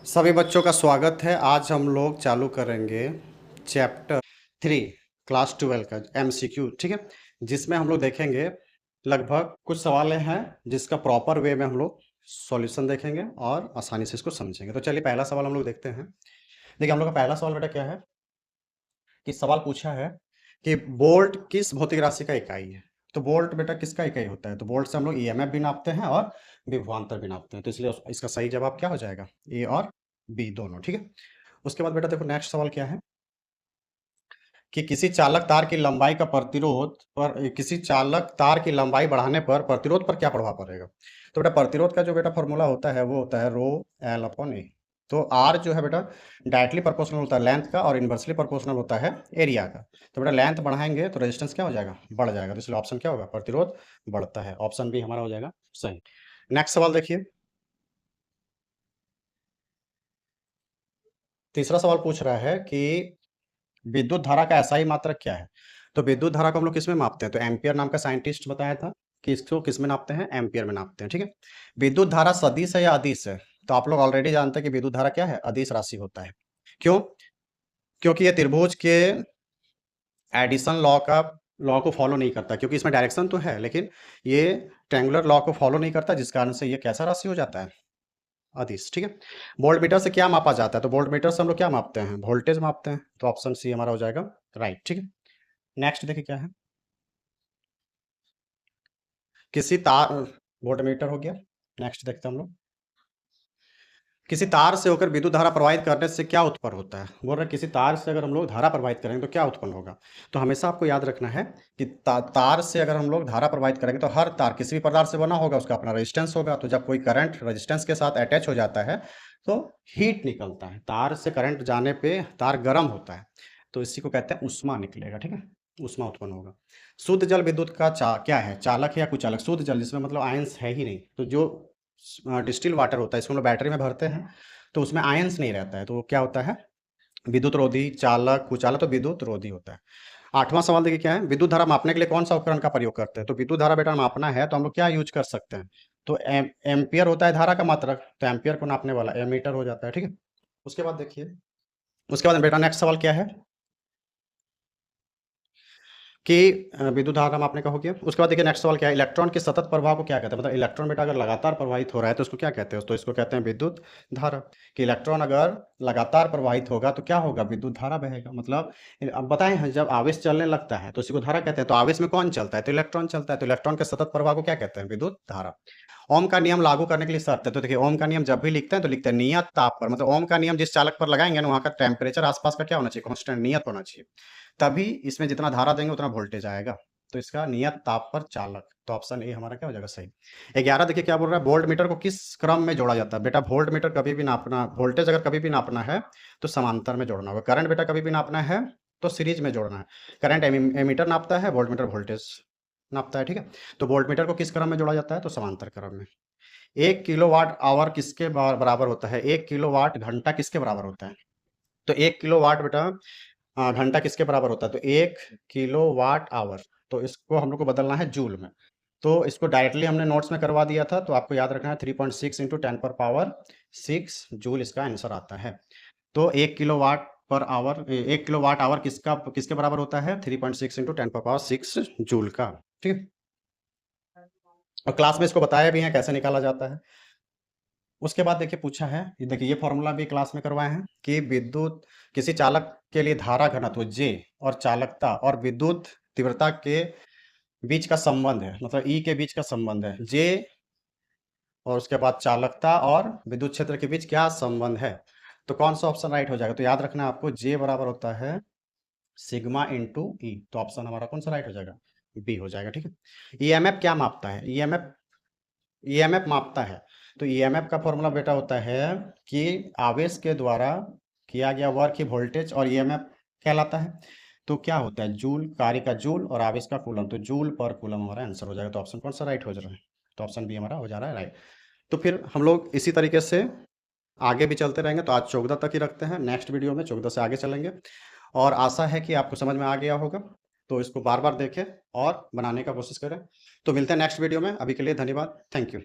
सभी बच्चों का स्वागत है। आज हम लोग चालू करेंगे चैप्टर 3 क्लास 12 का एमसीक्यू, ठीक है, जिसमें हम लोग देखेंगे लगभग कुछ सवाल हैं जिसका प्रॉपर वे में हम लोग सॉल्यूशन देखेंगे और आसानी से इसको समझेंगे। तो चलिए पहला सवाल हम लोग देखते हैं। देखिए हम लोग का पहला सवाल बेटा क्या है कि सवाल पूछा है कि वोल्ट किस भौतिक राशि का इकाई है। तो वोल्ट बेटा किसका इकाई होता है? तो वोल्ट से हम लोग ईएमएफ भी नापते हैं और विभवांतर भी नापते हैं। तो इसलिए इसका सही जवाब क्या हो जाएगा? ए और बी दोनों, ठीक है। उसके बाद बेटा देखो नेक्स्ट सवाल क्या है कि किसी चालक तार की लंबाई का प्रतिरोध पर किसी चालक तार की लंबाई बढ़ाने पर प्रतिरोध पर क्या प्रभाव पड़ेगा। तो बेटा प्रतिरोध का जो बेटा फॉर्मूला होता है वो होता है रो एल अपॉन ए। तो आर जो है बेटा डायरेक्टली प्रोपोर्शनल होता है लेंथ का और इन्वर्सली प्रोपोर्शनल होता है एरिया का। तो बेटा लेंथ बढ़ाएंगे तो रेजिस्टेंस क्या हो जाएगा? बढ़ जाएगा। तो इसलिए ऑप्शन क्या होगा? प्रतिरोध बढ़ता है। ऑप्शन बी हमारा हो जाएगा सही। नेक्स्ट सवाल देखिए, तीसरा सवाल पूछ रहा है कि विद्युत धारा का एसआई मात्रक क्या है। तो विद्युत धारा को हम लोग किस में मापते हैं? तो एम्पियर नाम का साइंटिस्ट बताया था कि इसको किस में नापते हैं? एम्पियर में नापते हैं, ठीक है। विद्युत धारा सदिश है या अदिश है? तो आप लोग ऑलरेडी जानते हैं कि विद्युत धारा क्या है? अदिश राशि होता है। क्यों? क्योंकि ये त्रिभुज के एडिशन लॉ को फॉलो नहीं करता, क्योंकि इसमें डायरेक्शन तो है लेकिन ये ट्रेंगुलर लॉ को फॉलो नहीं करता, जिस कारण से ये कैसा राशि हो जाता है? अदिश, ठीक है। वोल्ट मीटर से क्या मापा जाता है? तो वोल्ट मीटर से हम लोग क्या मापते हैं? वोल्टेज मापते हैं। तो ऑप्शन सी हमारा हो जाएगा राइट, ठीक है। नेक्स्ट देखिए क्या है, किसी तार वोल्ट मीटर हो गया। नेक्स्ट देखते हैं हम लोग, किसी तार से होकर विद्युत धारा प्रवाहित करने से क्या उत्पन्न होता है। बोल रहे हैं किसी तार से अगर हम लोग धारा प्रवाहित करेंगे तो क्या उत्पन्न होगा। तो हमेशा आपको याद रखना है कि तार से अगर हम लोग धारा प्रवाहित करेंगे तो हर तार किसी भी पदार्थ से बना होगा, उसका अपना रेजिस्टेंस होगा। तो जब कोई करंट रेजिस्टेंस के साथ अटैच हो जाता है तो हीट निकलता है। तार से करंट जाने पे तार गर्म होता है, तो इसी को कहते हैं उष्मा निकलेगा, ठीक है। उष्मा उत्पन्न होगा। शुद्ध जल विद्युत का क्या है? चालक है या कुचालक? शुद्ध जल जिसमें मतलब आयंस है ही नहीं। तो जो डिस्टिल वाटर होता है इसको हम लोग बैटरी में भरते हैं तो उसमें आयंस नहीं रहता है, तो वो क्या होता है? विद्युत रोधी। चालक कुचालक तो विद्युत रोधी होता है। आठवां सवाल देखिए क्या है, विद्युत धारा मापने के लिए कौन सा उपकरण का प्रयोग करते हैं। तो विद्युत धारा बेटा मापना है तो हम लोग क्या यूज कर सकते हैं? तो एम्पियर होता है धारा का मात्रक, तो एम्पियर को नापने वाला एमीटर हो जाता है, ठीक है। उसके बाद देखिए, उसके बाद बेटा नेक्स्ट सवाल क्या है कि विद्युत धारा मापने का हो गया। उसके बाद देखिए नेक्स्ट सवाल क्या है, इलेक्ट्रॉन के सतत प्रवाह को क्या कहते हैं। मतलब इलेक्ट्रॉन बेटा अगर लगातार प्रवाहित हो रहा है तो उसको क्या कहते हैं? तो इसको कहते हैं विद्युत धारा। कि इलेक्ट्रॉन अगर लगातार प्रवाहित होगा तो क्या होगा? विद्युत धारा बहेगा। मतलब अब बताएं, जब आवेश चलने लगता है तो इसी को धारा कहते हैं। तो आवेश में कौन चलता है? तो इलेक्ट्रॉन चलता है। तो इलेक्ट्रॉन के सतत प्रवाह को क्या कहते हैं? विद्युत धारा। ओम का नियम लागू करने के लिए शर्त है। तो देखिए ओम का नियम जब भी लिखते हैं तो लिखते हैं नियत ताप पर। मतलब ओम का नियम जिस चालक पर लगाएंगे ना वहां का टेम्परेचर आसपास का क्या होना चाहिए? कांस्टेंट, नियत होना चाहिए। तभी इसमें जितना धारा देंगे उतना वोल्टेज आएगा। तो इसका नियत ताप पर चालक। तो ऑप्शन ए हमारा क्या हो जाएगा? सही। 11 देखिए क्या बोल रहा है, वोल्ट मीटर को किस क्रम में जोड़ा जाता है। बेटा वोल्ट मीटर कभी भी नापना, वोल्टेज अगर कभी भी नापना है तो समांतर में जोड़ना होगा। करंट बेटा कभी भी नापना है तो सीरीज में जोड़ना है। करंट एमीटर नापता है, वोल्ट मीटर वोल्टेज नापता है, ठीक है। तो वोल्ट मीटर को किस क्रम में जोड़ा जाता है? तो समांतर क्रम में। 1 किलोवाट आवर किसके बराबर होता है? 1 किलोवाट घंटा किसके बराबर होता है? तो 1 किलोवाट बेटा घंटा किसके बराबर होता है? तो 1 किलोवाट आवर। तो इसको हम लोग को बदलना है जूल में। तो इसको डायरेक्टली हमने नोट्स में करवा दिया था, तो आपको याद रखना है 3.6 इंटू 10 पावर 6 जूल इसका आंसर आता है। तो 1 kilowatt per hour 1 kilowatt hour किसके बराबर होता है? 3.6 इंटू 10 पावर 6 जूल का, ठीक है। और क्लास में इसको बताया भी है कैसे निकाला जाता है। उसके बाद देखिए पूछा है, ये देखिए ये फॉर्मूला भी क्लास में करवाए हैं कि विद्युत किसी चालक के लिए धारा घनत्व जे और चालकता और विद्युत तीव्रता के बीच का संबंध है। मतलब ई के बीच का संबंध है जे, और उसके बाद चालकता और विद्युत क्षेत्र के बीच क्या संबंध है। तो कौन सा ऑप्शन राइट हो जाएगा? तो याद रखना है आपको, जे बराबर होता है सिग्मा इंटू ई। तो ऑप्शन हमारा कौन सा राइट हो जाएगा? बी हो जाएगा, ठीक है। ईएमएफ क्या मापता है? ईएमएफ मापता है। तो ईएमएफ का फॉर्मूला बेटा होता है कि आवेश के द्वारा किया गया वर्क ही वोल्टेज और ईएमएफ कहलाता है। तो क्या होता है? जूल, कार्य का जूल और आवेश का कूलम। तो जूल पर कूलम हमारा आंसर हो जाएगा। तो ऑप्शन कौन सा राइट हो जा रहा है? तो ऑप्शन बी हमारा हो जा रहा है राइट। तो फिर हम लोग इसी तरीके से आगे भी चलते रहेंगे। तो आज 14 तक ही रखते हैं, नेक्स्ट वीडियो में 14 से आगे चलेंगे। और आशा है कि आपको समझ में आ गया होगा। तो इसको बार बार देखें और बनाने का कोशिश करें। तो मिलते हैं नेक्स्ट वीडियो में। अभी के लिए धन्यवाद, थैंक यू।